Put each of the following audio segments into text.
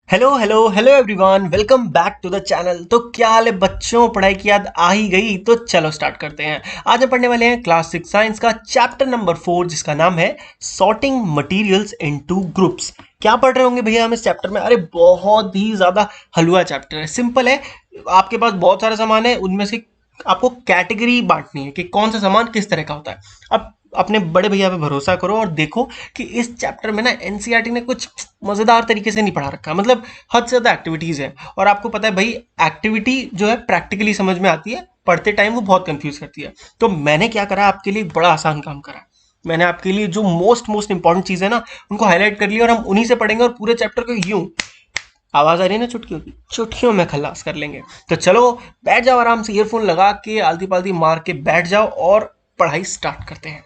Hello hello hello everyone, welcome back to the channel. तो क्या हाल है बच्चों, पढ़ाई की याद आ ही गई? तो चलो स्टार्ट करते हैं। आज हम पढ़ने वाले हैं क्लास 6 साइंस का चैप्टर नंबर 4, जिसका नाम है सॉर्टिंग मटेरियल्स इनटू ग्रुप्स। क्या पढ़ रहे होंगे भैया हम इस चैप्टर में? अरे बहुत ही ज्यादा हलवा चैप्टर है, सिंपल है। आपके पास बहुत सारा सामान है, उनमें से आपको कैटेगरी बांटनी है कि कौन सा सामान किस तरह का होता है। अब अपने बड़े भैया पे भरोसा करो और देखो कि इस चैप्टर में ना एनसीईआरटी ने कुछ मजेदार तरीके से नहीं पढ़ा रखा, मतलब हद से ज्यादा एक्टिविटीज है। और आपको पता है भाई, एक्टिविटी जो है प्रैक्टिकली समझ में आती है, पढ़ते टाइम वो बहुत कंफ्यूज करती है। तो मैंने क्या करा, आपके लिए बड़ा आसान काम करा। मैंने आपके लिए जो मोस्ट मोस्ट इंपॉर्टेंट चीज है ना, उनको हाईलाइट कर लिया और हम उन्हीं से पढ़ेंगे और पूरे चैप्टर को यूं, आवाज आ रही है ना चुटकियों की, चुटकियों में खल्लास कर लेंगे। तो चलो बैठ जाओ आराम से, ईयरफोन लगा के आलती पालती मार के बैठ जाओ और पढ़ाई स्टार्ट करते हैं।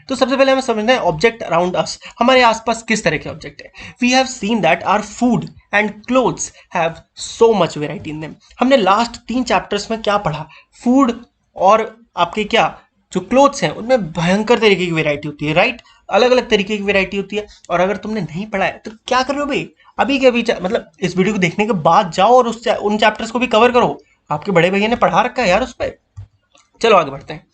तो सबसे पहले हमें समझना है ऑब्जेक्ट अराउंड अस, हमारे आसपास किस तरह के ऑब्जेक्ट है। We have seen that our food and clothes have so much variety in them. हमने लास्ट 3 चैप्टर्स में क्या पढ़ा? फूड और आपके क्या जो क्लोथ्स हैं उनमें भयंकर तरीके की वेराइटी होती है, राइट? अलग अलग तरीके की वेराइटी होती है। और अगर तुमने नहीं पढ़ा है तो क्या कर रहे हो भाई? अभी के अभी मतलब इस वीडियो को देखने के बाद जाओ और उन चैप्टर्स को भी कवर करो। आपके बड़े भैया ने पढ़ा रखा है यार उस पर। चलो आगे बढ़ते हैं।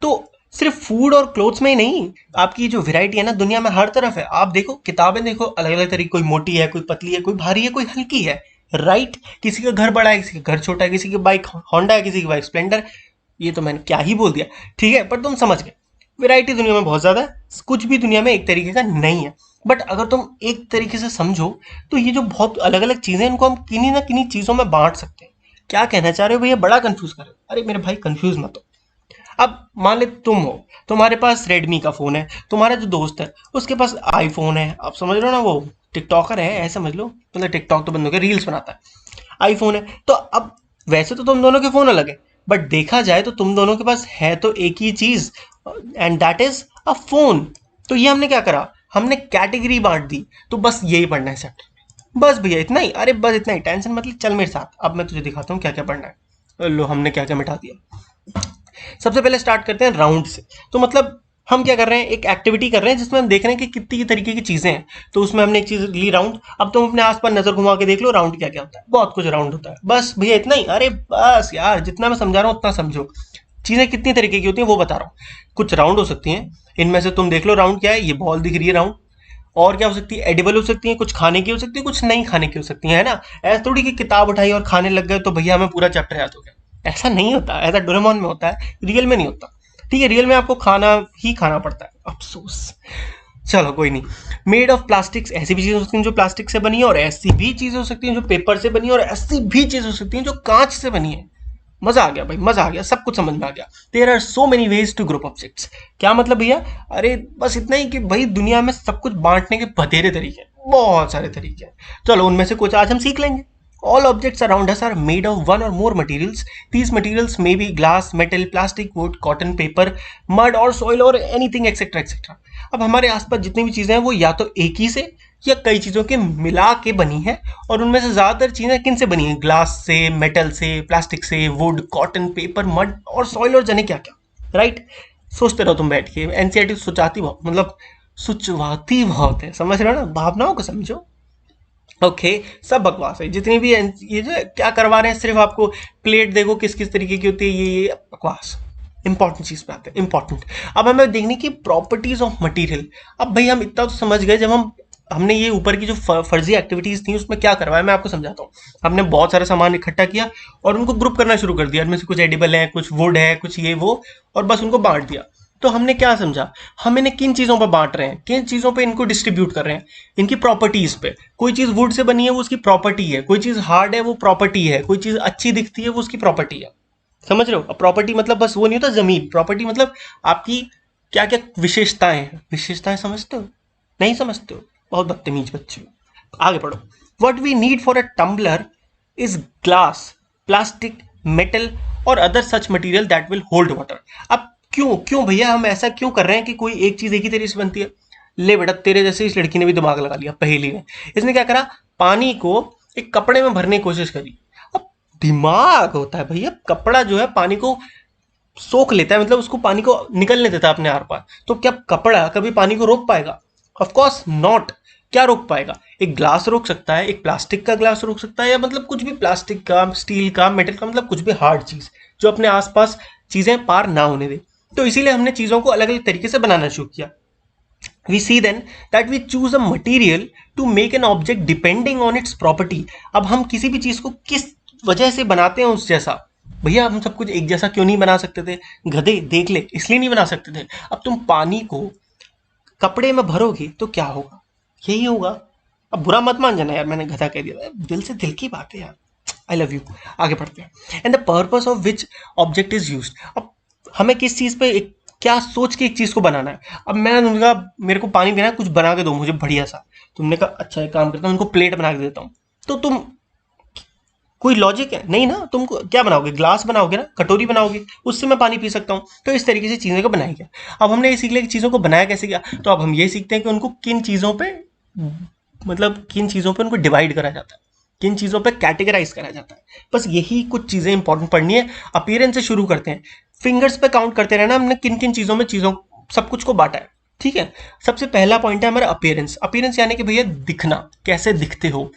तो सिर्फ फूड और क्लोथ्स में ही नहीं, आपकी जो वैरायटी है ना दुनिया में हर तरफ है। आप देखो, किताबें देखो, अलग अलग तरीके, कोई मोटी है, कोई पतली है, कोई भारी है, कोई हल्की है, राइट? किसी का घर बड़ा है, किसी का घर छोटा है, किसी की बाइक होंडा है, किसी की बाइक स्प्लेंडर। ये तो मैंने क्या ही बोल दिया, ठीक है, पर तुम समझ गए। वैरायटी दुनिया में बहुत ज्यादा है, कुछ भी दुनिया में एक तरीके का नहीं है। बट अगर तुम एक तरीके से समझो तो ये जो बहुत अलग अलग चीजें हैं, इनको हम किन्हीं ना किन्हीं चीजों में बांट सकते हैं। क्या कहना चाह रहे हो भैया? बड़ा कंफ्यूज कर रहे हो? अरे मेरे भाई कंफ्यूज मत हो। अब मान ले तुम हो, तुम्हारे पास रेडमी का फोन है, तुम्हारा जो दोस्त है उसके पास आईफोन है। आप समझ रहे हो ना, वो टिकटॉकर है, ऐसा समझ लो, मतलब टिकटॉक तो बंद हो गया, रील्स बनाता है। आईफोन है तो अब वैसे तो तुम दोनों के फोन अलग है, बट देखा जाए तो तुम दोनों के पास है तो एक ही चीज, and that is a phone. तो ये हमने क्या करा, हमने कैटेगरी बांट दी। तो बस यही पढ़ना है चैप्टर, बस भैया इतना ही। अरे बस इतना ही, टेंशन मतलब चल मेरे साथ, अब मैं तुझे दिखाता हूँ क्या क्या पढ़ना है। लो हमने क्या क्या मिटा दिया। सबसे पहले स्टार्ट करते हैं राउंड से। तो मतलब हम क्या कर रहे हैं, एक एक्टिविटी कर रहे हैं जिसमें हम देख रहे हैं कि कितनी तरीके की चीजें हैं। तो उसमें हमने एक चीज ली राउंड। अब तुम अपने आसपास नजर घुमा के देख लो, राउंड क्या क्या होता है। बहुत कुछ राउंड होता है, बस भैया इतना ही। अरे बस यार, जितना मैं समझा रहा हूँ उतना समझो। चीजें कितनी तरीके की होती हैं वो बता रहा हूँ। कुछ राउंड हो सकती हैं, इनमें से तुम देख लो राउंड क्या है। ये बॉल दिख रही है, राउंड। और क्या हो सकती है? एडिबल हो सकती है, कुछ खाने की हो सकती है, कुछ नहीं खाने की हो सकती है ना। ऐसा थोड़ी कि किताब उठाई और खाने लग गए तो भैया हमें पूरा चैप्टर याद हो गया। ऐसा नहीं होता, ऐसा डोरेमोन में होता है, रियल में नहीं होता। ठीक है, रियल में आपको खाना ही खाना पड़ता है, अफसोस। चलो कोई नहीं। मेड ऑफ प्लास्टिक्स, ऐसी भी चीजें हो सकती हैं जो प्लास्टिक से बनी है, और ऐसी भी चीजें हो सकती हैं जो पेपर से बनी है, और ऐसी भी चीजें हो सकती हैं जो कांच से बनी है। मजा आ गया भाई, मजा आ गया, सब कुछ समझ में आ गया। There are so many ways to group objects. क्या मतलब भैया? अरे बस इतना ही कि भाई दुनिया में सब कुछ बांटने के बथेरे तरीके हैं, बहुत सारे तरीके हैं। चलो उनमें से कुछ आज हम सीख लेंगे। All objects around us are made of one or more materials. These materials may be glass, metal, plastic, wood, cotton, paper, mud or soil or anything etc etc. अब हमारे आसपास जितनी भी चीजें हैं वो या तो एक ही से या कई चीजों के मिला के बनी है। और उनमें से ज्यादातर चीजें किन से बनी है? ग्लास से, मेटल से, प्लास्टिक से, वुड, कॉटन, पेपर, मड और सॉइल और जाने क्या क्या, राइट? सोचते रहो तुम बैठ के, एनसीईआरटी सोचाती बहुत, मतलब सुचवाती बहुत है, समझ रहे हो ना, भावनाओं को समझो। ओके सब बकवास है जितनी भी ये जो क्या करवा रहे हैं, सिर्फ आपको प्लेट देखो किस किस तरीके की होती है, ये बकवास। इंपॉर्टेंट चीज पे आते हैं, इंपॉर्टेंट। अब हमें देखने की प्रॉपर्टीज ऑफ मटेरियल। अब भाई हम इतना तो समझ गए, जब हमने ये ऊपर की जो फर्जी एक्टिविटीज थी उसमें क्या करवाया मैं आपको समझाता हूँ। हमने बहुत सारा सामान इकट्ठा किया और उनको ग्रुप करना शुरू कर दिया। इनमें से कुछ एडिबल है, कुछ वुड है, कुछ ये वो, और बस उनको बांट दिया। तो हमने क्या समझा, हम इन्हें किन चीजों पर बांट रहे हैं, किन चीजों पे इनको डिस्ट्रीब्यूट कर रहे हैं? इनकी प्रॉपर्टीज पे। कोई चीज वुड से बनी है वो उसकी प्रॉपर्टी है, कोई चीज हार्ड है वो प्रॉपर्टी है, कोई चीज अच्छी दिखती है वो उसकी प्रॉपर्टी है। समझ रहे हो? अब प्रॉपर्टी मतलब बस वो नहीं होता जमीन, प्रॉपर्टी मतलब आपकी क्या क्या विशेषताएं हैं। विशेषताएं समझते हो? नहीं समझते हो? बहुत बदतमीज बच्चे हो। आगे पढ़ो। What we need for a tumbler is glass, plastic, metal और other such material that will hold water. अब क्यों क्यों भैया हम ऐसा क्यों कर रहे हैं कि कोई एक चीज एक ही तरीके से बनती है? ले बेटा, तेरे जैसे इस लड़की ने भी दिमाग लगा लिया पहेली में। इसने क्या करा, पानी को एक कपड़े में भरने की कोशिश करी। अब दिमाग होता है भैया, कपड़ा जो है पानी को सोख लेता है, मतलब उसको पानी को निकलने देता है अपने आर पार। तो क्या कपड़ा कभी पानी को रोक पाएगा? Of course not. क्या रोक पाएगा? एक ग्लास रोक सकता है, एक प्लास्टिक का ग्लास रोक सकता है, या मतलब कुछ भी प्लास्टिक का, स्टील का, मेटल का, मतलब कुछ भी हार्ड चीज जो अपने आसपास चीजें पार ना होने दे। तो इसीलिए हमने चीजों को अलग अलग तरीके से बनाना शुरू किया। We see then that we choose a material to make an object depending on its property। अब हम किसी भी चीज को किस वजह से बनाते हैं उस जैसा। भैया हम सब कुछ एक जैसा क्यों नहीं बना सकते थे? गधे देख ले, इसलिए नहीं बना सकते थे। अब तुम पानी को कपड़े में भरोगे तो क्या होगा? यही होगा। अब बुरा मत मान जाना यार, मैंने गधा कह दिया, दिल से दिल की बात है यार। I love you. आगे बढ़ते हैं। And the purpose of which object is use. अब हमें किस चीज पे एक क्या सोच के एक चीज को बनाना है। अब मैंने तुमने कहा मेरे को पानी पीना है, कुछ बना के दो मुझे बढ़िया सा। तुमने कहा अच्छा एक काम करता हूँ, उनको प्लेट बना के देता हूँ। तो तुम कोई लॉजिक है नहीं ना? तुमको क्या बनाओगे? ग्लास बनाओगे ना, कटोरी बनाओगे, उससे मैं पानी पी सकता हूँ। तो इस तरीके से चीज़ों को बनाया गया। अब हमने ये सीख लिया कि चीज़ों को बनाया कैसे गया। तो अब हम ये सीखते हैं कि उनको किन चीज़ों पे, मतलब किन चीज़ों पे उनको डिवाइड करा जाता है, किन चीज़ों पे कैटेगराइज करा जाता है। बस यही कुछ चीज़ें इंपॉर्टेंट पढ़नी है। अपीयरेंस से शुरू करते हैं। फिंगर्स पे काउंट करते रहना हमने किन किन चीज़ों में चीज़ों सब कुछ को बांटा है। ठीक है, सबसे पहला पॉइंट है हमारा अपीयरेंस। अपीयरेंस यानी कि भैया दिखना, कैसे दिखते हो,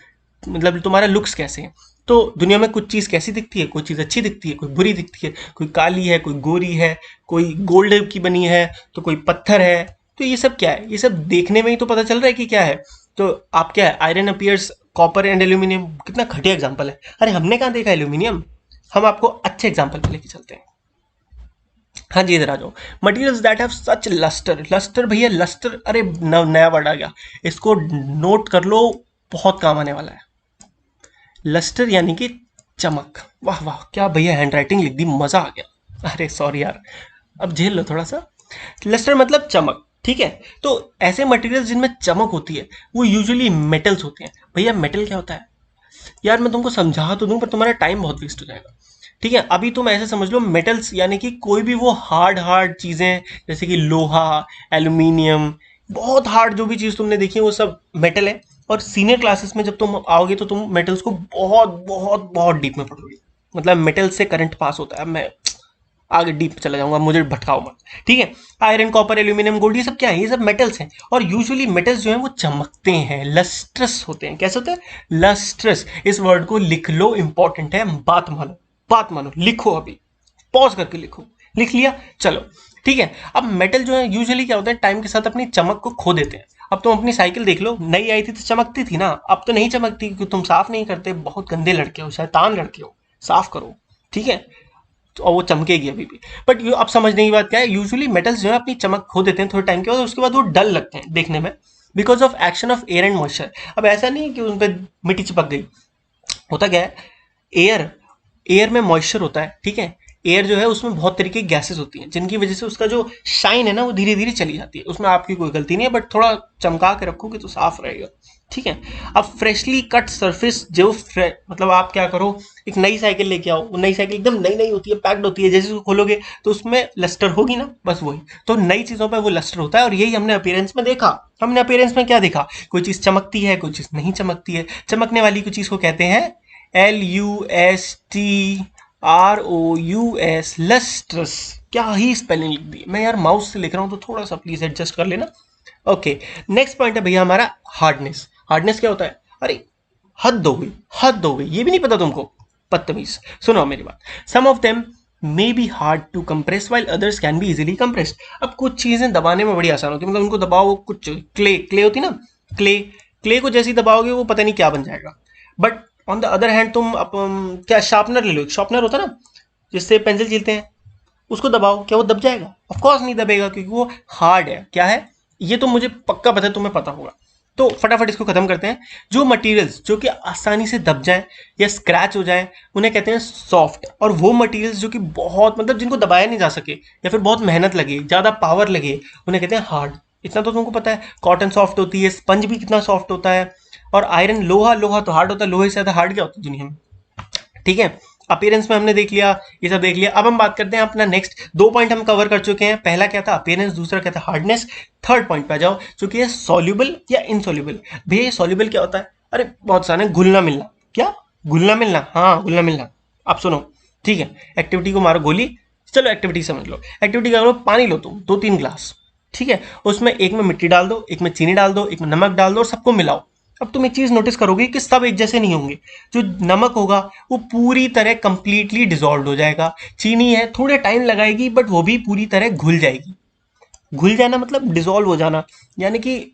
मतलब तुम्हारा लुक्स कैसे है। तो दुनिया में कुछ चीज़ कैसी दिखती है? कोई चीज़ अच्छी दिखती है, कोई बुरी दिखती है, कोई काली है, कोई गोरी है, कोई गोल्ड की बनी है, तो कोई पत्थर है। तो ये सब क्या है? ये सब देखने में ही तो पता चल रहा है कि क्या है। तो आप क्या है, iron appears copper and aluminium, कितना घटिया एग्जाम्पल है। अरे हमने कहाँ देखा एल्यूमिनियम? हम आपको अच्छे एग्जाम्पल पे लेके चलते हैं। हाँ जी, इधर आ जाओ। Materials that have such lustre. Lustre भैया, लस्टर, अरे नया वर्ड आ गया, इसको नोट कर लो, बहुत काम आने वाला है। लस्टर यानी कि चमक। वाह वाह, क्या भैया हैंड राइटिंग लिख दी, मजा आ गया। अरे सॉरी यार, अब झेल लो थोड़ा सा। लस्टर मतलब चमक, ठीक है। तो ऐसे मटेरियल्स जिनमें चमक होती है वो यूजुअली मेटल्स होते हैं। भैया मेटल क्या होता है? यार मैं तुमको समझा तो दूं पर तुम्हारा टाइम बहुत वेस्ट हो जाएगा। ठीक है, अभी तुम ऐसे समझ लो मेटल्स यानी कि कोई भी वो हार्ड हार्ड चीजें, जैसे कि लोहा, एल्यूमिनियम, बहुत हार्ड जो भी चीज तुमने देखी है वो सब मेटल है। और सीनियर क्लासेस में जब तुम आओगे तो तुम मेटल्स को बहुत बहुत बहुत डीप में पढ़ोगे। मतलब मेटल से करंट पास होता है। मैं आगे डीप चला जाऊंगा, मुझे भटकाओ मत। ठीक है, आयरन, कॉपर, एल्यूमिनियम, गोल्ड, ये सब क्या है? ये सब मेटल्स हैं। और यूजुअली मेटल्स जो हैं वो चमकते हैं, लस्ट्रस होते हैं। कैसे होते हैं? लस्ट्रस। इस वर्ड को लिख लो, इंपॉर्टेंट है। बात मानो, बात मानो, लिखो, अभी पॉज करके लिखो। लिख लिया? चलो ठीक है। अब मेटल जो है यूजुअली क्या होता है, टाइम के साथ अपनी चमक को खो देते हैं। अब तुम अपनी साइकिल देख लो, नई आई थी तो चमकती थी ना, अब तो नहीं चमकती क्योंकि तुम साफ नहीं करते। बहुत गंदे लड़के हो, शैतान लड़के हो, साफ करो। ठीक है, तो और वो चमकेगी अभी भी। बट ये अब समझने की बात क्या है, यूजुअली मेटल्स जो है अपनी चमक खो देते हैं थोड़े टाइम के बाद, उसके बाद वो डल लगते हैं देखने में, because of action of air and moisture. अब ऐसा नहीं है कि उन पर मिट्टी चिपक गई। होता क्या है, एयर एयर में मॉइस्चर होता है, ठीक है। एयर जो है उसमें बहुत तरीके की गैसेस होती हैं जिनकी वजह से उसका जो शाइन है ना वो धीरे धीरे चली जाती है। उसमें आपकी कोई गलती नहीं है, बट थोड़ा चमका के रखोगे तो साफ रहेगा। ठीक है, अब फ्रेशली कट सरफेस जो मतलब आप क्या करो, एक नई साइकिल लेके आओ, वो नई साइकिल एकदम नई नई होती है, पैक्ड होती है, जैसे उसको खोलोगे तो उसमें लस्टर होगी ना, बस वही। तो नई चीजों पर वो लस्टर होता है, और यही हमने अपीयरेंस में देखा। हमने अपीयरेंस में क्या देखा? कोई चीज चमकती है, कोई चीज नहीं चमकती है। चमकने वाली कोई चीज को कहते हैं LUSTROUS, लस्ट्रस। क्या ही स्पेलिंग लिख दी। मैं यार माउस से लिख रहा हूँ तो थोड़ा सा प्लीज एडजस्ट कर लेना। ओके, नेक्स्ट पॉइंट है भैया हमारा हार्डनेस। हार्डनेस क्या होता है? अरे हद हो गई, हद हो गई, ये भी नहीं पता तुमको? बदतमीज, सुनो मेरी बात। Some of them may be hard to compress while others can be easily compressed. अब कुछ चीजें दबाने में बड़ी आसान होती है, मतलब उनको दबाओ, कुछ क्ले होती ना, क्ले क्ले को जैसे ही दबाओगे वो पता नहीं क्या बन जाएगा। But on the other hand तुम क्या शार्पनर ले लो, एक शार्पनर होता है ना जिससे पेंसिल छीलते हैं, उसको दबाओ, क्या वो दब जाएगा? ऑफ कोर्स नहीं दबेगा, क्योंकि वो हार्ड है। क्या है ये तो मुझे पक्का पता है, तुम्हें पता होगा। तो फटाफट इसको खत्म करते हैं। जो मटेरियल्स जो कि आसानी से दब जाएं या स्क्रैच हो जाएं उन्हें कहते हैं सॉफ्ट। और वो मटेरियल्स जो कि बहुत, मतलब जिनको दबाया नहीं जा सके या फिर बहुत मेहनत लगे, ज़्यादा पावर लगे, उन्हें कहते हैं हार्ड। इतना तो तुमको पता है, कॉटन सॉफ्ट होती है, स्पंज भी कितना सॉफ्ट होता है। और आयरन, लोहा, लोहा तो हार्ड होता है, लोहे से ज़्यादा हार्ड क्या होता है दुनिया में? ठीक है, अपीयरेंस में हमने देख लिया, ये सब देख लिया। अब हम बात करते हैं अपना नेक्स्ट। दो पॉइंट हम कवर कर चुके हैं, पहला क्या था? अपीयरेंस, दूसरा क्या था? हार्डनेस। थर्ड पॉइंट पे आ जाओ, जो कि है सॉल्युबल या इनसॉल्युबल। भैया सॉल्युबल क्या होता है? अरे बहुत सारे, घुलना मिलना। क्या? घुलना मिलना? हाँ घुलना मिलना। आप सुनो, ठीक है, एक्टिविटी को मारो गोली। चलो एक्टिविटी समझ लो। एक्टिविटी क्या करो, पानी लो तुम 2-3 ग्लास, ठीक है, उसमें एक में मिट्टी डाल दो, एक में चीनी डाल दो, एक में नमक डाल दो और सबको मिलाओ। अब तुम एक चीज नोटिस करोगे कि सब एक जैसे नहीं होंगे। जो नमक होगा वो पूरी तरह कंप्लीटली डिजोल्व हो जाएगा, चीनी है थोड़े टाइम लगाएगी बट वो भी पूरी तरह घुल जाएगी। घुल जाना मतलब डिजोल्व हो जाना, यानी कि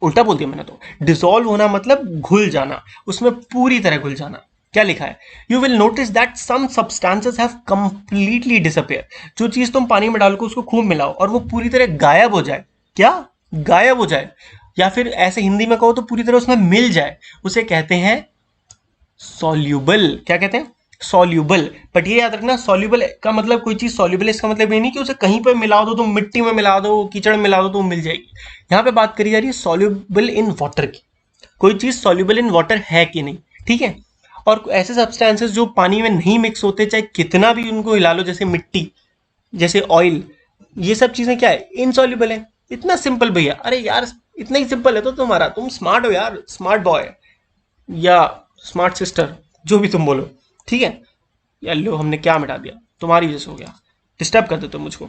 उल्टा बोल दिया मैंने, तो डिसॉल्व होना मतलब घुल जाना, उसमें पूरी तरह घुल जाना। क्या लिखा है, you will notice that some substances have completely disappear. जो चीज तुम पानी में डालो उसको खूब मिलाओ और वो पूरी तरह गायब हो जाए। क्या, गायब हो जाए, या फिर ऐसे हिंदी में कहो तो पूरी तरह उसमें मिल जाए, उसे कहते हैं सॉल्यूबल। क्या कहते हैं, सॉल्यूबल। बट ये याद रखना, सॉल्यूबल का मतलब कोई चीज सॉल्यूबल, इसका मतलब ये नहीं कि उसे कहीं पर मिला दो, तुम मिट्टी में मिला दो, कीचड़ में मिला दो तो मिल जाएगी। यहाँ पे बात करी जा रही है सॉल्यूबल इन वाटर की। कोई चीज सॉल्यूबल इन वाटर है कि नहीं, ठीक है। और ऐसे सब्सटेंसेस जो पानी में नहीं मिक्स होते, चाहे कितना भी उनको हिला लो, जैसे मिट्टी, जैसे ऑयल, ये सब चीजें क्या है, इनसॉल्यूबल है। इतना सिंपल भैया, अरे यार इतना ही सिंपल है तो तुम्हारा, तुम स्मार्ट हो यार, स्मार्ट बॉय या स्मार्ट सिस्टर, जो भी तुम बोलो, ठीक है। यार लो, हमने क्या मिटा दिया, तुम्हारी वजह से हो गया, डिस्टर्ब कर देते हो मुझको।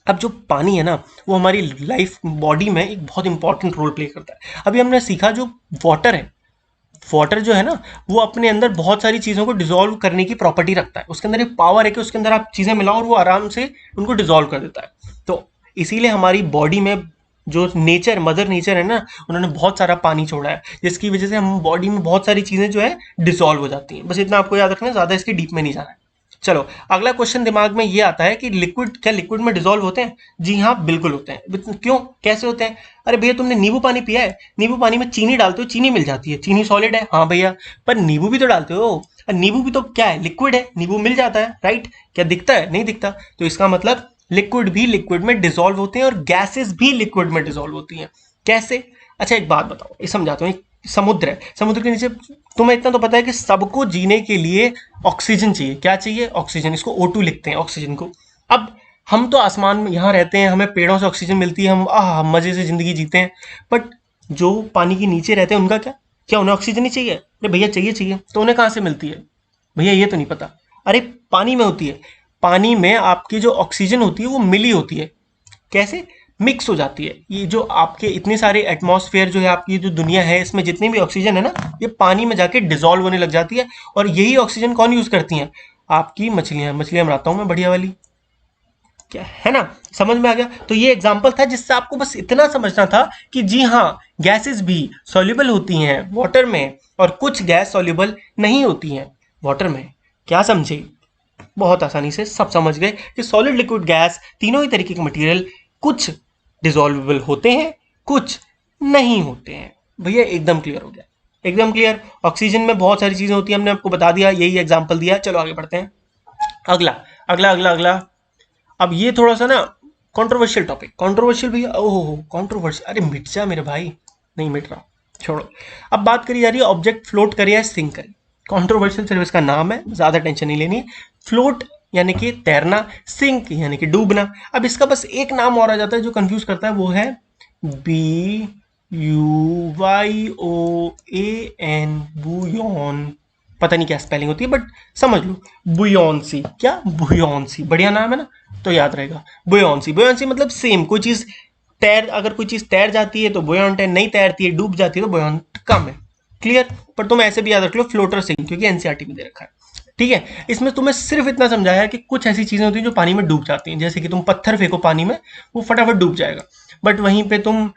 अब जो पानी है ना, वो हमारी लाइफ बॉडी में एक बहुत इंपॉर्टेंट रोल प्ले करता है। अभी हमने सीखा जो वाटर है, वाटर जो है ना, वो अपने अंदर बहुत सारी चीज़ों को डिसॉल्व करने की प्रॉपर्टी रखता है। उसके अंदर एक पावर है कि उसके अंदर आप चीज़ें मिलाओ और वो आराम से उनको डिसॉल्व कर देता है। तो इसीलिए हमारी बॉडी में जो नेचर, मदर नेचर है ना, उन्होंने बहुत सारा पानी छोड़ा है, जिसकी वजह से हम बॉडी में बहुत सारी चीज़ें जो है डिसॉल्व हो जाती हैं। बस इतना आपको याद रखना है, ज़्यादा इसके डीप में नहीं जाना है। चलो अगला क्वेश्चन दिमाग में ये आता है कि लिक्विड, क्या लिक्विड में डिसॉल्व होते हैं? जी हाँ, बिल्कुल होते हैं। क्यों, कैसे होते हैं? अरे भैया तुमने नींबू पानी पिया है, नींबू पानी में चीनी डालते हो, चीनी मिल जाती है, चीनी सॉलिड है, हाँ भैया, पर नींबू भी तो डालते हो, और नींबू भी तो क्या है, लिक्विड है, नींबू मिल जाता है, राइट। क्या दिखता है? नहीं दिखता। तो इसका मतलब लिक्विड भी लिक्विड में डिसॉल्व होते हैं और गैसेस भी लिक्विड में डिसॉल्व होती हैं। कैसे? अच्छा एक बात बताओ, ये समझाता हूँ। समुद्र है, समुद्र के नीचे तुम्हें इतना तो पता है कि सबको जीने के लिए ऑक्सीजन चाहिए। क्या चाहिए? ऑक्सीजन। इसको O2 लिखते हैं, ऑक्सीजन को। अब हम तो आसमान में यहाँ रहते हैं, हमें पेड़ों से ऑक्सीजन मिलती है, हम मजे से जिंदगी जीते हैं। बट जो पानी के नीचे रहते हैं उनका क्या, क्या उन्हें ऑक्सीजन ही चाहिए? अरे भैया चाहिए, चाहिए, तो उन्हें कहाँ से मिलती है? भैया ये तो नहीं पता। अरे पानी में होती है। पानी में आपकी जो ऑक्सीजन होती है वो मिली होती है। कैसे? मिक्स हो जाती है। ये जो आपके इतने सारे एटमॉस्फेयर जो है, आपकी जो दुनिया है, इसमें जितनी भी ऑक्सीजन है ना, ये पानी में जाके डिसॉल्व होने लग जाती है। और यही ऑक्सीजन कौन यूज करती हैं? आपकी मछलियां। मछलियां बनाता हूं मैं बढ़िया वाली, क्या है ना, समझ में आ गया। तो ये एग्जाम्पल था जिससे आपको बस इतना समझना था कि जी हाँ, गैसेस भी सॉल्युबल होती हैं वाटर में, और कुछ गैस सॉल्युबल नहीं होती हैं वाटर में। क्या समझे? बहुत आसानी से सब समझ गए कि सॉलिड, लिक्विड, गैस, तीनों ही तरीके के मटेरियल कुछ डिसॉल्वेबल होते हैं, कुछ नहीं होते हैं। भैया एकदम क्लियर हो गया, एकदम क्लियर। ऑक्सीजन में बहुत सारी चीजें होती हैं, हमने आपको बता दिया, यही एग्जांपल दिया। चलो आगे बढ़ते हैं। अगला अगला अगला अगला। अब ये थोड़ा सा ना कंट्रोवर्शियल टॉपिक। कंट्रोवर्शियल भैया, ओहो कंट्रोवर्शियल, अरे मिट जा मेरे भाई। नहीं मिट रहा, छोड़ो। अब बात करी जा रही है ऑब्जेक्ट फ्लोट करे या सिंक करे। कंट्रोवर्शियल सिर्फ इसका नाम है, ज्यादा टेंशन नहीं लेनी है। फ्लोट यानी कि तैरना, सिंक यानी कि डूबना। अब इसका बस एक नाम और आ जाता है जो कंफ्यूज करता है, वो है BUYOAN, बुयोन। पता नहीं क्या स्पेलिंग होती है बट समझ लो, बुयोन्सी। क्या? बुयोन्सी, बढ़िया नाम है ना, तो याद रहेगा। बुयोन्सी, बुयोन्सी मतलब सेम। कोई चीज तैर, अगर कोई चीज तैर जाती है तो बुयोंट है, नहीं तैरती है, डूब जाती है तो बुयोंट कम है। क्लियर? पर तुम ऐसे भी याद रख लो, फ्लोटर सिंक, क्योंकि एनसीईआरटी में दे रखा है। ठीक है, इसमें तुम्हें सिर्फ इतना समझाया कि कुछ ऐसी चीजें होती हैं जो पानी में डूब जाती हैं। जैसे कि तुम पत्थर फेंको पानी में, वो फटाफट डूब जाएगा। बट वहीं पे तुम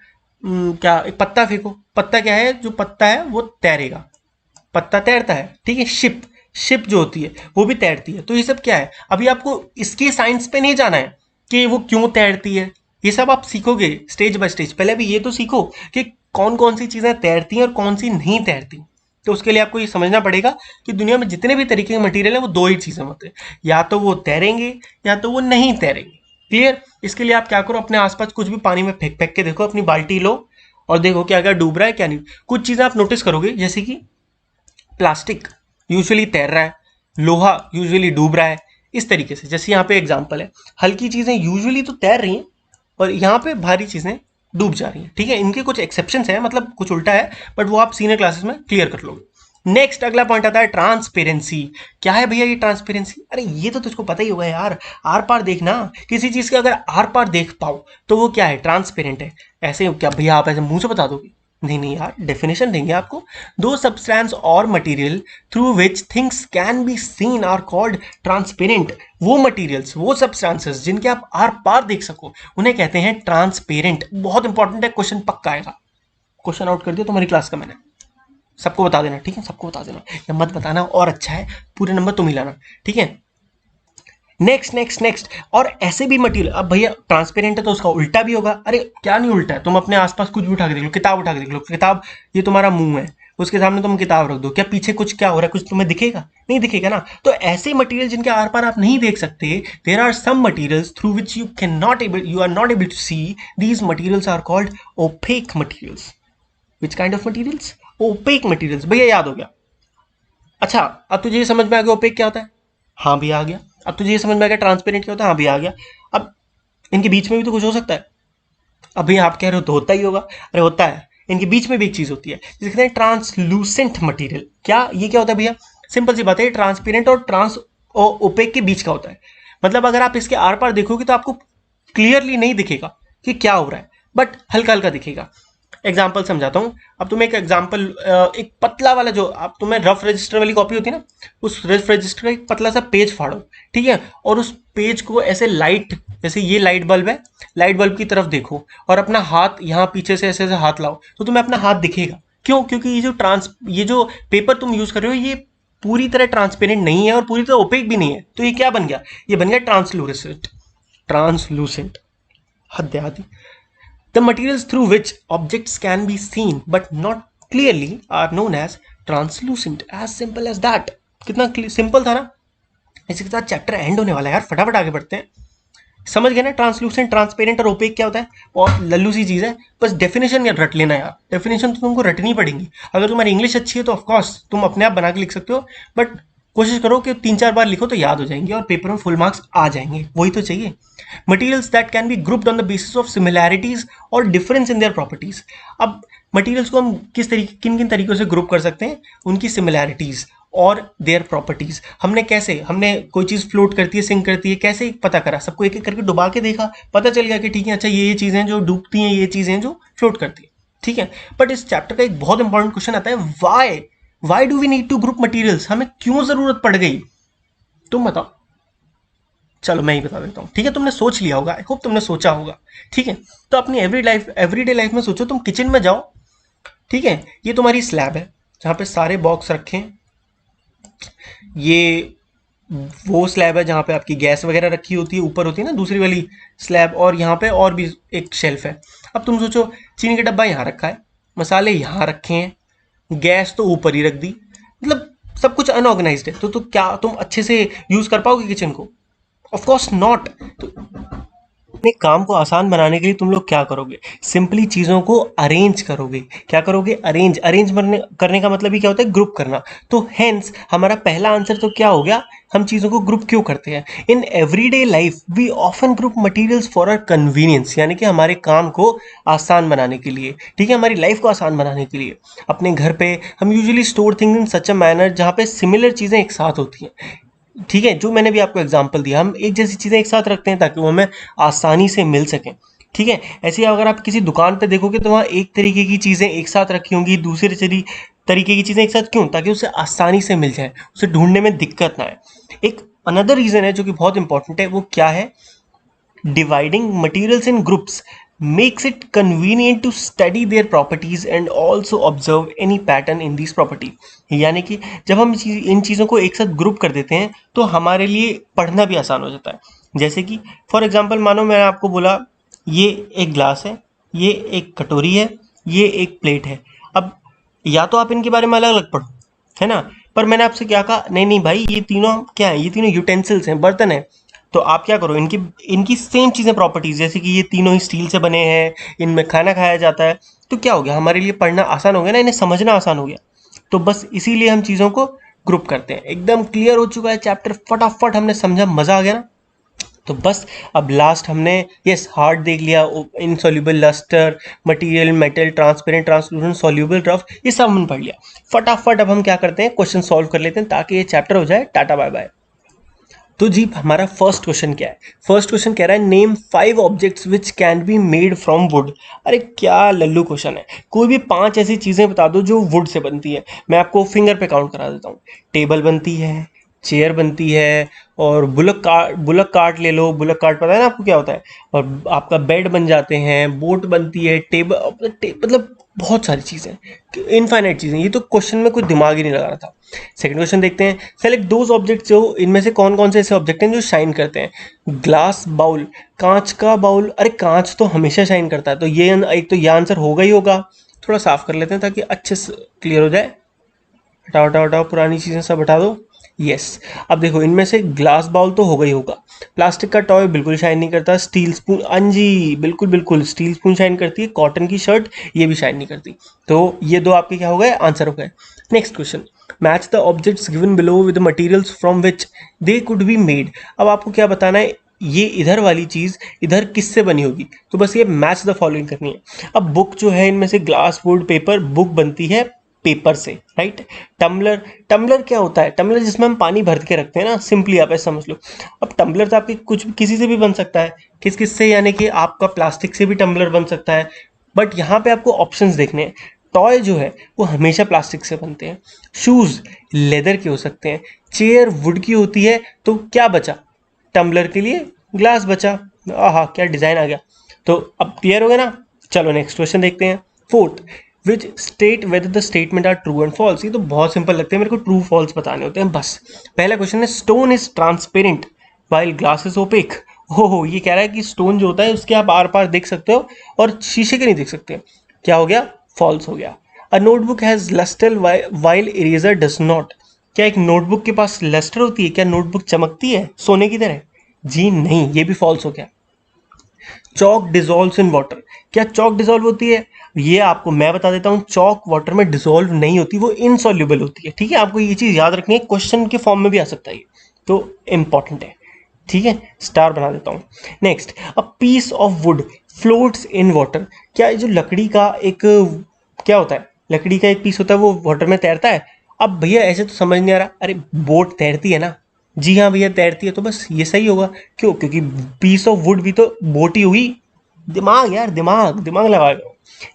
क्या, एक पत्ता फेंको, पत्ता क्या है, जो पत्ता है वो तैरेगा, पत्ता तैरता है। ठीक है, शिप, शिप जो होती है वो भी तैरती है। तो ये सब क्या है, अभी आपको इसकी साइंस पे नहीं जाना है कि वो क्यों तैरती है, ये सब आप सीखोगे स्टेज बाय स्टेज। पहले अभी ये तो सीखो कि कौन कौन सी चीजें तैरती हैं और कौन सी नहीं तैरती। तो उसके लिए आपको ये समझना पड़ेगा कि दुनिया में जितने भी तरीके के मटेरियल है वो दो ही चीजें होते हैं, या तो वो तैरेंगे या तो वो नहीं तैरेंगे। क्लियर? इसके लिए आप क्या करो, अपने आसपास कुछ भी पानी में फेंक फेंक के देखो, अपनी बाल्टी लो और देखो क्या क्या डूब रहा है क्या नहीं। कुछ चीजें आप नोटिस करोगे, जैसे कि प्लास्टिक यूजुअली तैर रहा है, लोहा यूजुअली डूब रहा है। इस तरीके से, जैसे यहाँ पे एग्जांपल है, हल्की चीजें यूजुअली तो तैर रही हैं और यहाँ पे भारी चीजें डूब जा रही हैं। ठीक है, इनके कुछ एक्सेप्शंस हैं, मतलब कुछ उल्टा है, बट वो आप सीनियर क्लासेस में क्लियर कर लोगे। नेक्स्ट अगला पॉइंट आता है ट्रांसपेरेंसी। क्या है भैया ये ट्रांसपेरेंसी? अरे ये तो तुझको पता ही होगा यार, आर पार देखना। किसी चीज का अगर आर पार देख पाओ तो वो क्या है? ट्रांसपेरेंट है। ऐसे क्या भैया आप ऐसे मुंह से बता दोगे? नहीं नहीं यार, डेफिनेशन देंगे आपको। दो सब्सटेंस और material through which things can be seen are called transparent. वो मटेरियल्स, वो सब्सटेंसेस जिनके आप आर पार देख सको, उन्हें कहते हैं ट्रांसपेरेंट। बहुत इंपॉर्टेंट है, क्वेश्चन पक्का आएगा। क्वेश्चन आउट कर दिया तुम्हारी क्लास का मैंने। सबको बता देना, ठीक है? सबको बता देना, या मत बताना और अच्छा है, पूरे नंबर तुम ही लाना, ठीक है? Next next next. और ऐसे भी मटेरियल, अब भैया ट्रांसपेरेंट है तो उसका उल्टा भी होगा। अरे क्या नहीं उल्टा है? तुम अपने आसपास कुछ भी उठा के देख लो, किताब उठा के देख लो, किताब, ये तुम्हारा मुंह है, उसके सामने तुम किताब रख दो, क्या पीछे कुछ क्या हो रहा है कुछ तुम्हें दिखेगा? नहीं दिखेगा ना। तो ऐसे मटेरियल जिनके आर पार आप नहीं देख सकते, there are some materials through which you are not able to see, these materials are called opaque materials. Which kind of materials? Opaque materials. भैया याद हो गया? अच्छा, अब तुझे ये समझ में आ गया ओपेक क्या होता है? हाँ भैया आ गया। अब तुझे ये समझ में आ गया ट्रांसपेरेंट क्या होता है? हाँ भैया आ गया। अब इनके बीच में भी तो कुछ हो सकता है। अब भैया आप कह रहे हो तो होता ही होगा। अरे होता है, इनके बीच में भी एक चीज होती है जिसे कहते हैं ट्रांसलूसेंट मटेरियल। क्या ये क्या होता है भैया? सिंपल सी बात है, ट्रांसपेरेंट और ओपेक के बीच का होता है। मतलब अगर आप इसके आर पार देखोगे तो आपको क्लियरली नहीं दिखेगा कि क्या हो रहा है, बट हल्का हल्का दिखेगा। एग्जाम्पल समझाता हूँ। अब तुम्हें एक एग्जाम्पल, एक पतला वाला, जो आप तुम्हें रफ रजिस्टर वाली कॉपी होती है ना, उस रफ रजिस्टर का एक पतला सा पेज फाड़ो, ठीक है? और उस पेज को ऐसे लाइट, जैसे ये लाइट बल्ब है, लाइट बल्ब की तरफ देखो और अपना हाथ यहाँ पीछे से ऐसे ऐसे हाथ लाओ तो तुम्हें अपना हाथ दिखेगा। क्यों? क्योंकि ये जो पेपर तुम यूज कर रहे हो, ये पूरी तरह ट्रांसपेरेंट नहीं है और पूरी तरह ओपेक भी नहीं है। तो ये क्या बन गया? ये बन गया ट्रांसलूसेंट। ट्रांसलूसेंट, हद है आदि। The materials through which objects can be seen but not clearly are known as translucent. As simple as that. कितना सिंपल था ना? इसी के साथ चैप्टर एंड होने वाला है यार, फटाफट आगे बढ़ते हैं। समझ गए ना ट्रांसलूसेंट, ट्रांसपेरेंट और ओपेक क्या होता है? और लल्लू सी चीज है, बस डेफिनेशन रट लेना यार। डेफिनेशन तो तुमको रटनी पड़ेगी। अगर तुम्हारी इंग्लिश अच्छी है तो ऑफकोर्स तुम अपने आप बना के लिख सकते हो, बट कोशिश करो कि 3-4 बार लिखो तो याद हो जाएंगे और पेपर में फुल मार्क्स आ जाएंगे। वही तो चाहिए। Materials that can be grouped on the basis of similarities और डिफरेंस इन देयर प्रॉपर्टीज। अब मटेरियल्स को हम किन किन तरीकों से ग्रुप कर सकते हैं? उनकी सिमिलैरिटीज और देयर प्रॉपर्टीज। हमने कोई चीज फ्लोट करती है, सिंक करती है, कैसे पता करा? सबको एक एक करके डुबा के देखा, पता चल गया कि ठीक है, अच्छा ये चीजें जो डूबती हैं, ये चीजें जो फ्लोट करती है, ठीक है? बट इस चैप्टर का एक बहुत इंपॉर्टेंट क्वेश्चन आता है, why do we need to group materials? हमें क्यों जरूरत पड़ गई? तुम बताओ। चलो मैं ही बता देता हूँ, ठीक है? तुमने सोच लिया होगा, आई होप तुमने सोचा होगा, ठीक है? तो अपनी एवरीडे लाइफ में सोचो, तुम किचन में जाओ, ठीक है? ये तुम्हारी स्लैब है जहाँ पे सारे बॉक्स रखे हैं। ये वो स्लैब है जहाँ पे आपकी गैस वगैरह रखी होती है, ऊपर होती है ना दूसरी वाली स्लैब, और यहाँ पे और भी एक शेल्फ है। अब तुम सोचो, चीनी का डब्बा यहाँ रखा है, मसाले यहाँ रखे हैं, गैस तो ऊपर ही रख दी, मतलब सब कुछ अनऑर्गेनाइज्ड है। तो क्या तुम अच्छे से यूज कर पाओगे किचन को? Of course not. तो अपने काम को आसान बनाने के लिए तुम लोग क्या करोगे? सिंपली चीजों को अरेंज करोगे। क्या करोगे? अरेंज करने का मतलब ही क्या होता है? ग्रुप करना। तो हेंस हमारा पहला आंसर तो क्या हो गया? हम चीजों को ग्रुप क्यों करते हैं? In everyday life we often group materials for our convenience, यानी कि हमारे काम को आसान बनाने के लिए, ठीक है? हमारी लाइफ को आसान बनाने के लिए। अपने घर पे हम usually store things in such a manner जहाँ पे सिमिलर चीजें एक साथ होती हैं, ठीक है? जो मैंने भी आपको एग्जांपल दिया, हम एक जैसी चीज़ें एक साथ रखते हैं ताकि वो हमें आसानी से मिल सकें, ठीक है? ऐसे ही अगर आप किसी दुकान पे देखोगे तो वहाँ एक तरीके की चीज़ें एक साथ रखी होंगी, दूसरे तरीके की चीज़ें एक साथ, क्यों? ताकि उसे आसानी से मिल जाए, उसे ढूंढने में दिक्कत ना आए। एक अनदर रीज़न है जो कि बहुत इंपॉर्टेंट है, वो क्या है? Dividing materials in groups makes it convenient to study their properties and also observe any pattern in these property। यानी कि जब हम इन चीज़ों को एक साथ ग्रुप कर देते हैं तो हमारे लिए पढ़ना भी आसान हो जाता है। जैसे कि फॉर एग्जांपल, मानो मैंने आपको बोला ये एक ग्लास है, ये एक कटोरी है, ये एक प्लेट है। अब या तो आप इनके बारे में अलग अलग पढ़ो, है ना? पर मैंने आपसे क्या कहा? नहीं नहीं भाई, ये तीनों क्या है? ये तीनों यूटेंसिल्स हैं, बर्तन है। तो आप क्या करो, इनकी इनकी सेम चीज़ें, प्रॉपर्टीज, जैसे कि ये तीनों ही स्टील से बने हैं, इनमें खाना खाया जाता है, तो क्या हो गया? हमारे लिए पढ़ना आसान हो गया ना, इन्हें समझना आसान हो गया। तो बस इसीलिए हम चीज़ों को ग्रुप करते हैं। एकदम क्लियर हो चुका है चैप्टर, फटाफट हमने समझा, मजा आ गया ना? तो बस अब लास्ट हमने यस हार्ड देख लिया, insoluble, lustre, material, metal, transparent, translucent, soluble, rough, ये सब हमने पढ़ लिया। फटाफट अब हम क्या करते हैं, क्वेश्चन सॉल्व कर लेते हैं ताकि ये चैप्टर हो जाए। Tata bye bye. तो जी हमारा फर्स्ट क्वेश्चन क्या है? फर्स्ट क्वेश्चन कह रहा है name 5 objects which can be made from would. अरे क्या लल्लू क्वेश्चन है, कोई भी 5 ऐसी चीजें बता दो जो वुड से बनती है। मैं आपको फिंगर पे काउंट करा देता हूँ। टेबल बनती है, चेयर बनती है, और बुलक कार्ट ले लो, बुलक कार्ट पता है ना आपको क्या होता है, और आपका बेड बन जाते हैं, बोट बनती है, मतलब बहुत सारी चीज़ें, इनफाइनाइट चीज़ें। ये तो क्वेश्चन में कुछ दिमाग ही नहीं लगा रहा था। सेकंड क्वेश्चन देखते हैं, सेलेक्ट दोज ऑब्जेक्ट्स, जो इनमें से कौन कौन से ऐसे ऑब्जेक्ट हैं जो शाइन करते हैं। ग्लास बाउल, कांच का बाउल, अरे कांच तो हमेशा शाइन करता है, तो ये एक तो ये आंसर होगा ही होगा। थोड़ा साफ कर लेते हैं ताकि अच्छे से क्लियर हो जाए। हटाओ हटाओ हटाओ, पुरानी चीज़ें सब हटा दो। यस, अब देखो इनमें से ग्लास बाउल तो होगा ही होगा। प्लास्टिक का टॉय बिल्कुल शाइन नहीं करता। स्टील स्पून, अंजी बिल्कुल बिल्कुल, स्टील स्पून शाइन करती है। कॉटन की शर्ट ये भी शाइन नहीं करती। तो ये दो आपके क्या हो गए, आंसर हो गए। Next question, match the objects given below with materials from which they could be made. अब आपको क्या बताना है, ये इधर वाली चीज इधर किससे बनी होगी, तो बस ये मैच द फॉलोइंग करनी है। अब बुक जो है, इनमें से ग्लास, वुड, पेपर, बुक बनती है पेपर से, राइट। टम्बलर, टम्बलर क्या होता है, टम्बलर जिसमें हम पानी भर के रखते हैं ना, सिंपली आप ऐसे समझ लो। अब टम्बलर तो आपके कुछ किसी से भी बन सकता है, किस किस से, यानी कि आपका प्लास्टिक से भी टम्बलर बन सकता है। बट यहाँ पे आपको ऑप्शंस देखने हैं। टॉय जो है वो हमेशा प्लास्टिक से बनते हैं। शूज लेदर के हो सकते हैं। चेयर वुड की होती है। तो क्या बचा, टम्बलर के लिए ग्लास बचा। आहा क्या डिजाइन आ गया। तो अब क्लियर हो गया ना। चलो नेक्स्ट क्वेश्चन देखते हैं। Fourth, which state whether the statement are true and false. ये तो बहुत सिंपल लगते हैं मेरे को, ट्रू फॉल्स बताने होते हैं बस। पहला क्वेश्चन है, stone is transparent while glass is opaque. हो ये कह रहा है कि स्टोन जो होता है उसके आप आर पार देख सकते हो और शीशे के नहीं देख सकते। क्या हो गया, फॉल्स हो गया। A notebook has lustre while eraser does not. क्या एक नोटबुक के पास लस्टर होती है, क्या नोटबुक चमकती है सोने की तरह? जी नहीं, ये भी फॉल्स हो गया। चॉक डिजोल्व इन वाटर, क्या चॉक डिजोल्व होती है? ये आपको मैं बता देता हूँ, चॉक वाटर में डिजोल्व नहीं होती, वो इनसॉल्युबल होती है। ठीक है, आपको ये चीज याद रखनी है, क्वेश्चन के फॉर्म में भी आ सकता है ये, तो इंपॉर्टेंट है। ठीक है, स्टार बना देता हूँ। Next, a piece of wood floats in water. क्या ये जो लकड़ी का एक क्या होता है, लकड़ी का एक पीस होता है वो वाटर में तैरता है? अब भैया ऐसे तो समझ नहीं आ रहा। अरे बोट तैरती है ना। जी हाँ भैया तैरती है, तो बस ये सही होगा। क्यों, क्योंकि पीस ऑफ वुड भी तो बोट ही हुई। दिमाग यार, दिमाग दिमाग लगाओ।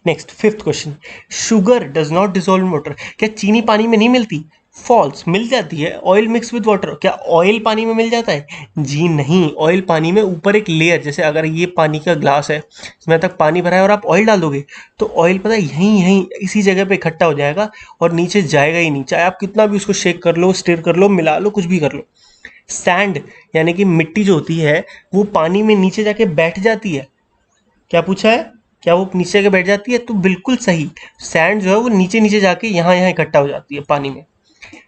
Next fifth question, sugar does not dissolve in water. क्या चीनी पानी में नहीं मिलती? फॉल्स, मिल जाती है। ऑयल मिक्स विद वाटर, क्या ऑयल पानी में मिल जाता है? जी नहीं, ऑयल पानी में ऊपर एक लेयर, जैसे अगर ये पानी का ग्लास है, इसमें तक पानी भरा है और आप ऑयल डाल दोगे तो ऑयल पता है यहीं यहीं इसी जगह पे इकट्ठा हो जाएगा और नीचे जाएगा ही नहीं, चाहे आप कितना भी उसको शेक कर लो, स्टिर कर लो, मिला लो, कुछ भी कर लो। सैंड यानी कि मिट्टी जो होती है वो पानी में नीचे जाके बैठ जाती है। क्या पूछा है, क्या वो नीचे जाके बैठ जाती है? तो बिल्कुल सही, सैंड जो है वो नीचे नीचे जाके यहाँ यहाँ इकट्ठा हो जाती है पानी में।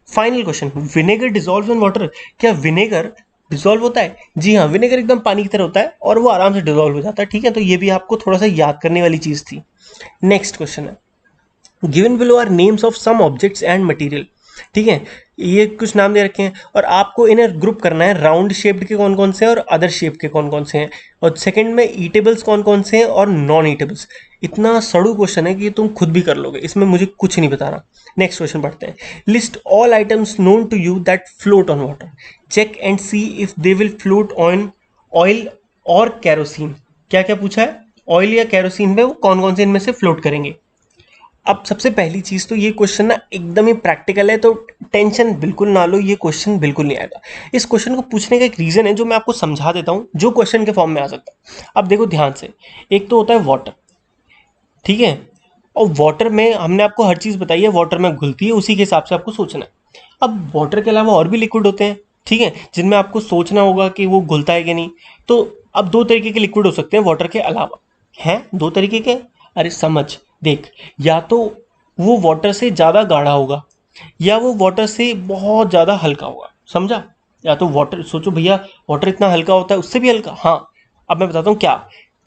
Final question, vinegar dissolve in water. क्या विनेगर डिसॉल्व होता है? जी हाँ, विनेगर एकदम पानी की तरह होता है और वो आराम से डिसॉल्व हो जाता है। ठीक है, तो ये भी आपको थोड़ा सा याद करने वाली चीज थी। नेक्स्ट क्वेश्चन है, given below are names of some objects and material. ठीक है, ये कुछ नाम दे रखे हैं और आपको इन्हें ग्रुप करना है, राउंड शेप्ड के कौन कौन से हैं और अदर शेप के कौन कौन से हैं, और सेकंड में ईटेबल्स कौन कौन से हैं और नॉन ईटेबल्स। इतना सड़ू क्वेश्चन है कि तुम खुद भी कर लोगे, इसमें मुझे कुछ नहीं बताना। नेक्स्ट क्वेश्चन पढ़ते हैं, list all items known to you that float on water, check and see if they will float on oil और कैरोसिन। क्या क्या पूछा है, ऑयल या कैरोसिन में वो कौन कौन से इनमें से फ्लोट करेंगे। अब सबसे पहली चीज तो ये क्वेश्चन ना एकदम ही प्रैक्टिकल है, तो टेंशन बिल्कुल ना लो, ये क्वेश्चन बिल्कुल नहीं आएगा। इस क्वेश्चन को पूछने का एक रीजन है जो मैं आपको समझा देता हूँ, जो क्वेश्चन के फॉर्म में आ सकता है। अब देखो ध्यान से, एक तो होता है वाटर, ठीक है, और वाटर में हमने आपको हर चीज बताई है, वाटर में घुलती है, उसी के हिसाब से आपको सोचना है। अब वाटर के अलावा और भी लिक्विड होते हैं, ठीक है, जिनमें आपको सोचना होगा कि वो घुलता है कि नहीं। तो अब दो तरीके के लिक्विड हो सकते हैं वाटर के अलावा। हैं दो तरीके के, अरे समझ, देख, या तो वो वाटर से ज़्यादा गाढ़ा होगा या वो वाटर से बहुत ज़्यादा हल्का होगा, समझा। या तो वाटर, सोचो भैया वाटर इतना हल्का होता है, उससे भी हल्का, हाँ। अब मैं बताता हूँ क्या,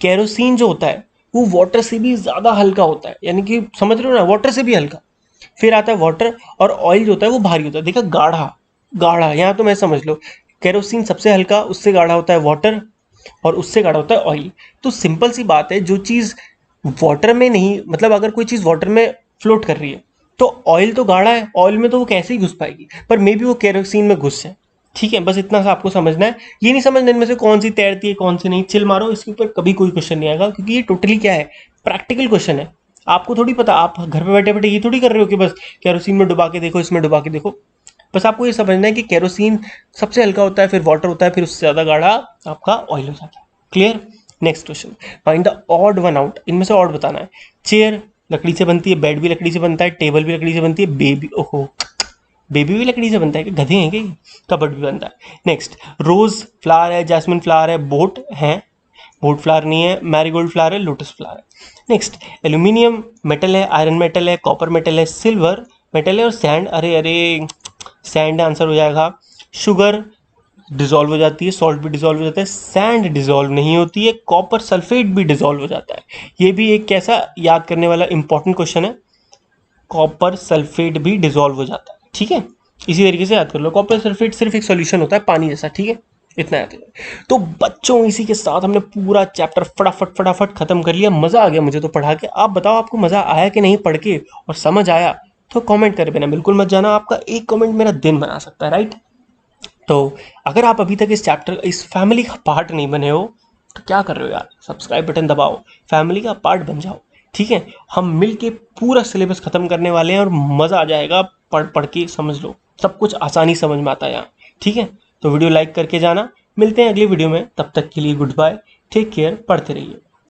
केरोसिन जो होता है वो वाटर से भी ज़्यादा हल्का होता है, यानी कि समझ रहे हो ना, वाटर से भी हल्का। फिर आता है वाटर, और ऑयल जो होता है वो भारी होता है। देखा, गाढ़ा, गाढ़ा यहाँ तो मैं समझ लो, केरोसिन सबसे हल्का, उससे गाढ़ा होता है वाटर, और उससे गाढ़ा होता है ऑयल। तो सिंपल सी बात है, जो चीज़ वाटर में नहीं, मतलब अगर कोई चीज़ वाटर में फ्लोट कर रही है तो ऑयल तो गाढ़ा है, ऑयल में तो वो कैसे ही घुस पाएगी, पर मे बी वो केरोसिन में घुस जाए। ठीक है, बस इतना सा आपको समझना है। ये नहीं समझना इनमें से कौन सी तैरती है कौन सी नहीं, चिल मारो, इसके ऊपर कभी कोई क्वेश्चन नहीं आएगा, क्योंकि ये टोटली क्या है, प्रैक्टिकल क्वेश्चन है। आपको थोड़ी पता, आप घर पे बैठे बैठे ये थोड़ी कर रहे हो कि बस केरोसिन में डुबा के देखो, इसमें डुबा के देखो। बस आपको ये समझना है कि केरोसिन सबसे हल्का होता है, फिर वाटर होता है, फिर उससे ज़्यादा गाढ़ा आपका ऑयल हो जाता है। Clear. Next question, find the odd one out. इनमें से ऑड बताना है। चेयर लकड़ी से बनती है, बेड भी लकड़ी से बनता है, टेबल भी लकड़ी से बनती है, बेबी, ओहो, बेबी भी लकड़ी से बनता है, कि गधे हैं क्या? कबर्ड भी बनता है। नेक्स्ट, रोज फ्लावर है, जैस्मिन फ्लावर है, बोट है, बोट फ्लावर नहीं है, मैरीगोल्ड फ्लावर है, लोटस फ्लावर है। नेक्स्ट, एल्यूमिनियम मेटल है, आयरन मेटल है, कॉपर मेटल है, सिल्वर मेटल है, और सैंड, अरे अरे सैंड आंसर हो जाएगा। शुगर डिजोल्व हो जाती है, सॉल्ट भी डिजोल्व हो जाता है, सैंड डिजोल्व नहीं होती है, कॉपर सल्फेट भी डिजोल्व हो जाता है। ये भी एक कैसा याद करने वाला इंपॉर्टेंट क्वेश्चन है, कॉपर सल्फेट भी डिजोल्व हो जाता है। ठीक है, इसी तरीके से याद कर लो, कॉपर सल्फेट सिर्फ एक सॉल्यूशन होता है पानी जैसा। ठीक है, इतना याद है। तो बच्चों, इसी के साथ हमने पूरा चैप्टर फटाफट फटाफट खत्म कर लिया। मजा आ गया मुझे तो पढ़ा के। आप बताओ, आपको मजा आया कि नहीं पढ़ के, और समझ आया तो कमेंट कर देना, बिल्कुल मत जाना, आपका एक कमेंट मेरा दिन बना सकता है, राइट। तो अगर आप अभी तक इस चैप्टर, इस फैमिली का पार्ट नहीं बने हो तो क्या कर रहे हो यार, सब्सक्राइब बटन दबाओ, फैमिली का पार्ट बन जाओ। ठीक है, हम मिल के पूरा सिलेबस खत्म करने वाले हैं, और मज़ा आ जाएगा, पढ़ पढ़ के समझ लो, सब कुछ आसानी समझ में आता है यहाँ। ठीक है, तो वीडियो लाइक करके जाना। मिलते हैं अगली वीडियो में, तब तक के लिए गुड बाय, टेक केयर, पढ़ते रहिए।